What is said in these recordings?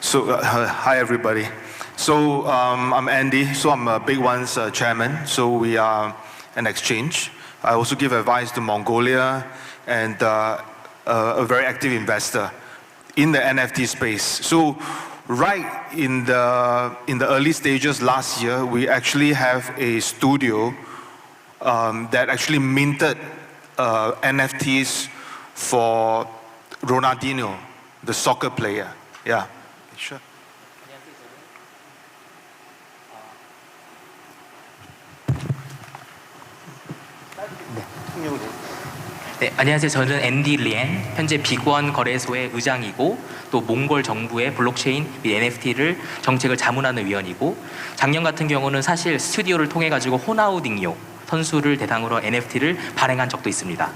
Hi everybody. I'm Andy. I'm BigONE's chairman. We are an exchange. I also give advice to Mongolia and a very active investor in the NFT space. Right in the early stages last year, we actually have a studio that actually minted NFTs for Ronaldinho, the soccer player. Yeah, sure. 네, 안녕하세요. 저는 앤디 리안, 현재 빅원 거래소의 의장이고 또 몽골 정부의 블록체인 및 NFT를 정책을 자문하는 위원이고 작년 같은 경우는 사실 스튜디오를 통해 가지고 호나우딩요 선수를 대상으로 NFT를 발행한 적도 있습니다.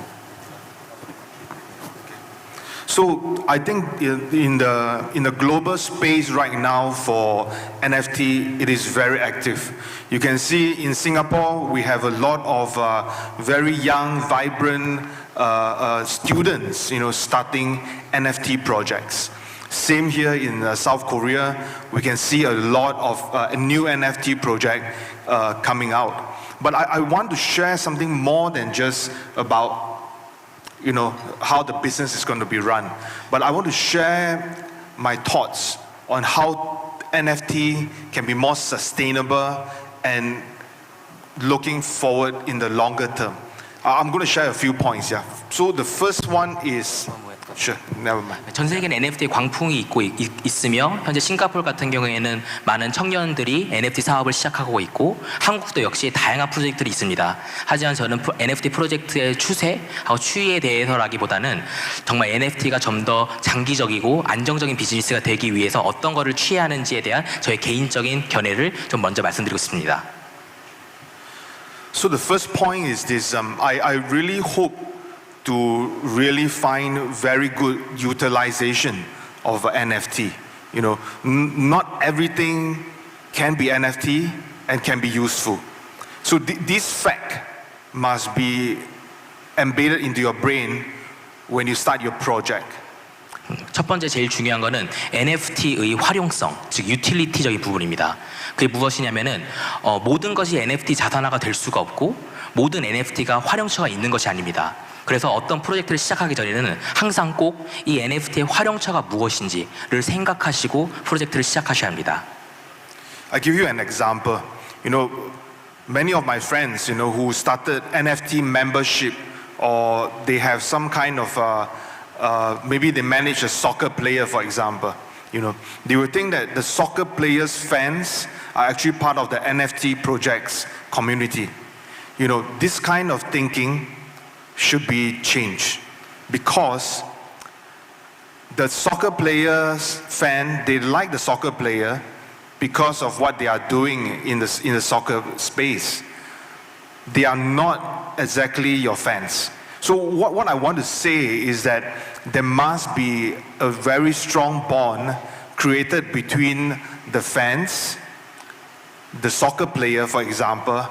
I think in the global space right now for NFT, it is very active. You can see in Singapore, we have a lot of very young, vibrant students, starting NFT projects. Same here in South Korea, we can see a lot of a new NFT project coming out. But I want to share something more than just about how the business is going to be run. But I want to share my thoughts on how NFT can be more sustainable and looking forward in the longer term. I'm going to share a few points. Yeah. So the first one is. Sure, never mind. 전 세계는 NFT 광풍이 있으며 현재 싱가포르 같은 경우에는 많은 청년들이 NFT 사업을 시작하고 있고 한국도 역시 다양한 프로젝트들이 있습니다. 하지만 저는 NFT 프로젝트의 추세하고 추이에 대해서라기보다는 정말 NFT가 좀 더 장기적이고 안정적인 비즈니스가 되기 위해서 어떤 거를 취해야 하는지에 대한 저의 개인적인 견해를 좀 먼저 말씀드리고 싶습니다. So the first point is this. I really hope to really find very good utilization of NFT. Not everything can be NFT and can be useful. So this fact must be embedded into your brain when you start your project. 첫 번째 제일 중요한 거는 NFT의 활용성, 즉 유틸리티적인 부분입니다. 그게 무엇이냐면은 모든 것이 NFT 자산화가 될 수가 없고 모든 NFT가 활용처가 있는 것이 아닙니다. 그래서 어떤 프로젝트를 시작하기 전에는 항상 꼭 이 NFT의 활용처가 무엇인지를 생각하시고 프로젝트를 시작하셔야 합니다. I give you an example. Many of my friends, who started NFT membership or they have some kind of maybe they manage a soccer player, for example. They will think that the soccer players' fans are actually part of the NFT project's community. This kind of thinking should be changed because the soccer players' fan, they like the soccer player because of what they are doing in the soccer space. They are not exactly your fans. So what I want to say is that there must be a very strong bond created between the fans, the soccer player, for example,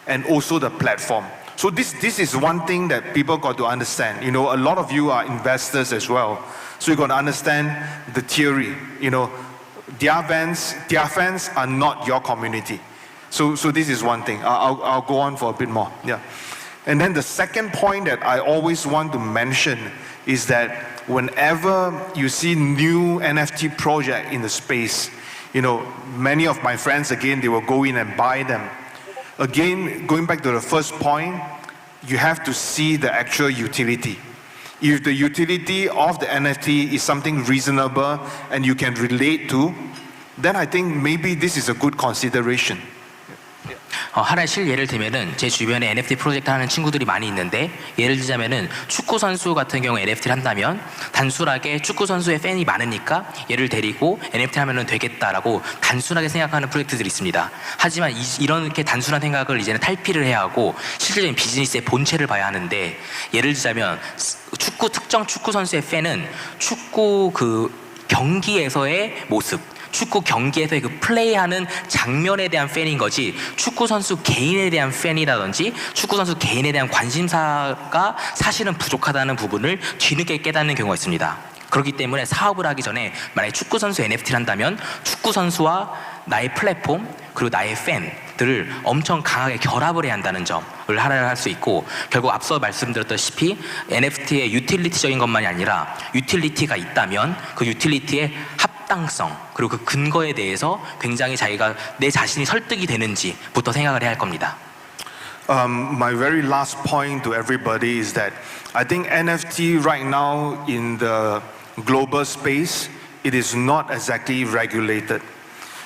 and also the platform. So this is one thing that people got to understand. A lot of you are investors as well. So you got to understand the theory. Their fans are not your community. So this is one thing. I'll go on for a bit more. Yeah. And then the second point that I always want to mention is that whenever you see new NFT project in the space, many of my friends, again, they will go in and buy them. Again, going back to the first point, you have to see the actual utility. If the utility of the NFT is something reasonable and you can relate to, then I think maybe this is a good consideration. 하나의 실예를 들면은 제 주변에 NFT 프로젝트 하는 친구들이 많이 있는데 예를 들자면은 축구 선수 같은 경우 NFT를 한다면 단순하게 축구 선수의 팬이 많으니까 얘를 데리고 NFT 하면은 되겠다라고 단순하게 생각하는 프로젝트들이 있습니다. 하지만 이렇게 단순한 생각을 이제는 탈피를 해야 하고 실질적인 비즈니스의 본체를 봐야 하는데 예를 들자면 특정 축구 선수의 팬은 축구 그 경기에서의 모습 축구 경기에서의 그 플레이하는 장면에 대한 팬인 거지 축구 선수 개인에 대한 팬이라든지 축구 선수 개인에 대한 관심사가 사실은 부족하다는 부분을 뒤늦게 깨닫는 경우가 있습니다. 그렇기 때문에 사업을 하기 전에 만약에 축구 선수 NFT를 한다면 축구 선수와 나의 플랫폼 그리고 나의 팬들을 엄청 강하게 결합을 해야 한다는 점을 하나를 할 수 있고, 결국 앞서 말씀드렸다시피 NFT의 유틸리티적인 것만이 아니라 유틸리티가 있다면 그 유틸리티의 합당성 그리고 그 근거에 대해서 굉장히 자기가 내 자신이 설득이 되는지부터 생각을 해야 할 겁니다. My very last point to everybody is that I think NFT right now in the global space, it is not exactly regulated.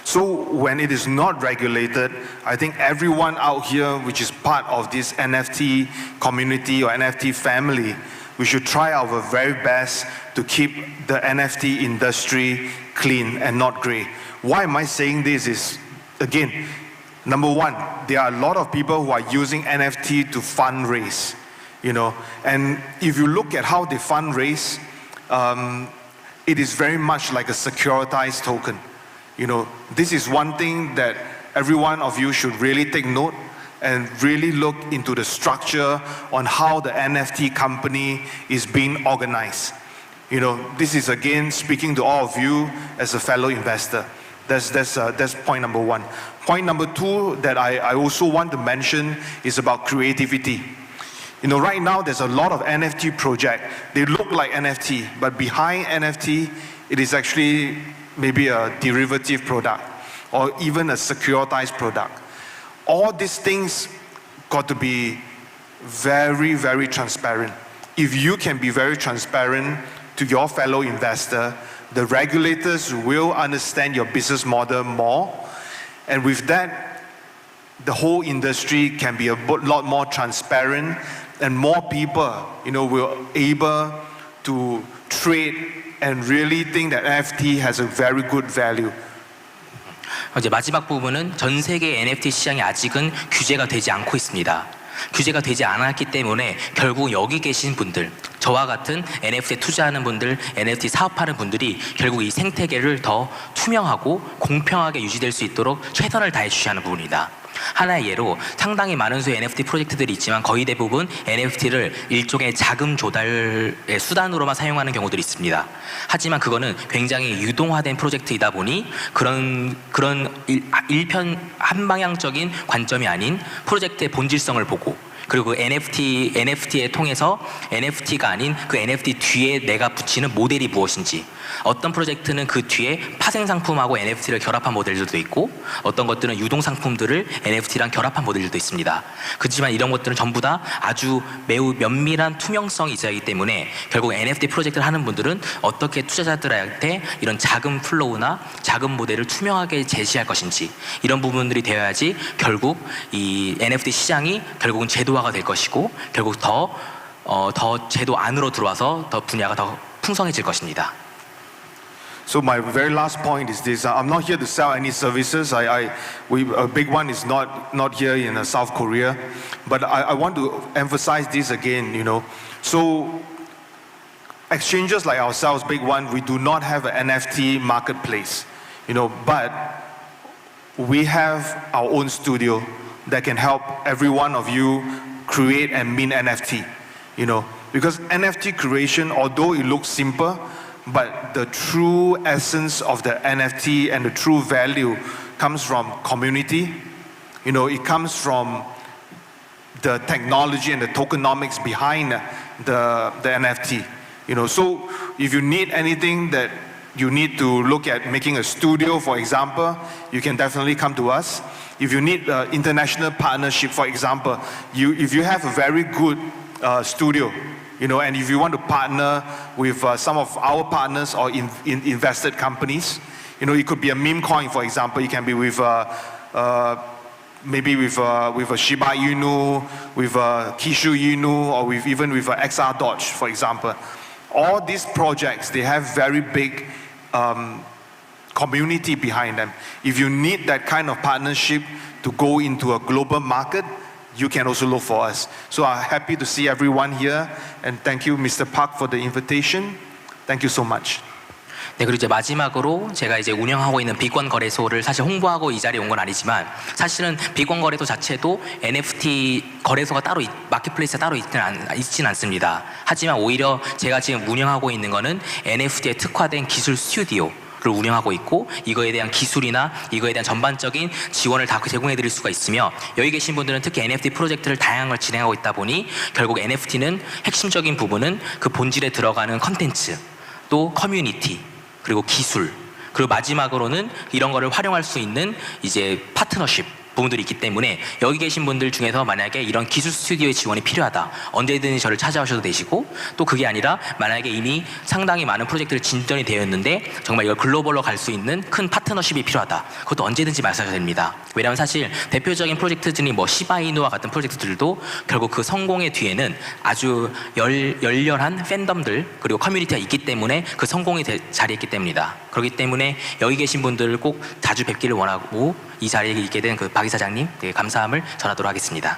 So when it is not regulated, I think everyone out here which is part of this NFT community or NFT family, we should try our very best to keep the NFT industry clean and not gray. Why am I saying this is, again, number one, there are a lot of people who are using NFT to fundraise, you know, and if you look at how they fundraise, it is very much like a securitized token. You know, this is one thing that every one of you should really take note and really look into the structure on how the NFT company is being organized. You know, this is again speaking to all of you as a fellow investor. That's point number one. Point number two that I also want to mention is about creativity. You know, right now there's a lot of NFT projects. They look like NFT, but behind NFT, it is actually maybe a derivative product or even a securitized product. All these things got to be very, very transparent. If you can be very transparent to your fellow investor, the regulators will understand your business model more. And with that, the whole industry can be a lot more transparent and more people, you know, will able to trade and really think that NFT has a very good value. 이제 마지막 부분은 전 세계 NFT 시장이 아직은 규제가 되지 않고 있습니다. 규제가 되지 않았기 때문에 결국 여기 계신 분들, 저와 같은 NFT에 투자하는 분들, NFT 사업하는 분들이 결국 이 생태계를 더 투명하고 공평하게 유지될 수 있도록 최선을 다해 주셔야 하는 부분이다. 하나의 예로 상당히 많은 수의 NFT 프로젝트들이 있지만 거의 대부분 NFT를 일종의 자금 조달의 수단으로만 사용하는 경우들이 있습니다. 하지만 그거는 굉장히 유동화된 프로젝트이다 보니 그런 한방향적인 관점이 아닌 프로젝트의 본질성을 보고, 그리고 NFT에 통해서 NFT가 아닌 그 NFT 뒤에 내가 붙이는 모델이 무엇인지, 어떤 프로젝트는 그 뒤에 파생 상품하고 NFT를 결합한 모델들도 있고 어떤 것들은 유동 상품들을 NFT랑 결합한 모델들도 있습니다. 그렇지만 이런 것들은 전부 다 아주 매우 면밀한 투명성이 있어야 하기 때문에 결국 NFT 프로젝트를 하는 분들은 어떻게 투자자들한테 이런 자금 플로우나 자금 모델을 투명하게 제시할 것인지, 이런 부분들이 되어야지 결국 이 NFT 시장이 결국은 제도화가 될 것이고 결국 더 제도 안으로 들어와서 더 분야가 더 풍성해질 것입니다. So my very last point is this: I'm not here to sell any services. BigONE is not here in South Korea, but I want to emphasize this again. You know, so exchanges like ourselves, BigONE, we do not have an NFT marketplace. You know, but we have our own studio that can help every one of you create and mint NFT. You know, because NFT creation, although it looks simple, but the true essence of the NFT and the true value comes from community. You know, it comes from the technology and the tokenomics behind the NFT. You know, so if you need anything that you need to look at making a studio, for example, you can definitely come to us. If you need international partnership, for example, if you have a very good studio, you know, and if you want to partner with some of our partners or invested companies, you know, it could be a meme coin, for example. You can be with maybe with a Shiba Inu, with a Kishu Inu, or even with a XR Dodge, for example. All these projects, they have very big community behind them. If you need that kind of partnership to go into a global market, you can also look for us. So I'm happy to see everyone here, and thank you, Mr. Park, for the invitation. Thank you so much. 네, 그리고 이제 마지막으로 제가 이제 운영하고 있는 빅원 거래소를 사실 홍보하고 이 자리에 온 건 아니지만 사실은 빅원 거래소 자체도 NFT 거래소가 따로 마켓플레이스가 따로 있진 않습니다. 하지만 오히려 제가 지금 운영하고 있는 거는 NFT에 특화된 기술 스튜디오 를 운영하고 있고 이거에 대한 기술이나 이거에 대한 전반적인 지원을 다 제공해 드릴 수가 있으며 여기 계신 분들은 특히 NFT 프로젝트를 다양한 걸 진행하고 있다 보니 결국 NFT는 핵심적인 부분은 그 본질에 들어가는 컨텐츠 또 커뮤니티 그리고 기술 그리고 마지막으로는 이런 거를 활용할 수 있는 이제 파트너십 부분들이 있기 때문에 여기 계신 분들 중에서 만약에 이런 기술 스튜디오의 지원이 필요하다 언제든지 저를 찾아오셔도 되시고 또 그게 아니라 만약에 이미 상당히 많은 프로젝트를 진전이 되어 있는데 정말 이걸 글로벌로 갈 수 있는 큰 파트너십이 필요하다 그것도 언제든지 말씀하셔도 됩니다. 왜냐하면 사실 대표적인 프로젝트들이 뭐 시바이누와 같은 프로젝트들도 결국 그 성공의 뒤에는 아주 열렬한 팬덤들 그리고 커뮤니티가 있기 때문에 그 성공이 자리했기 때문이다. 그렇기 때문에 여기 계신 분들을 꼭 자주 뵙기를 원하고 이 자리에 있게 된 그 박 이사장님 되게 감사함을 전하도록 하겠습니다.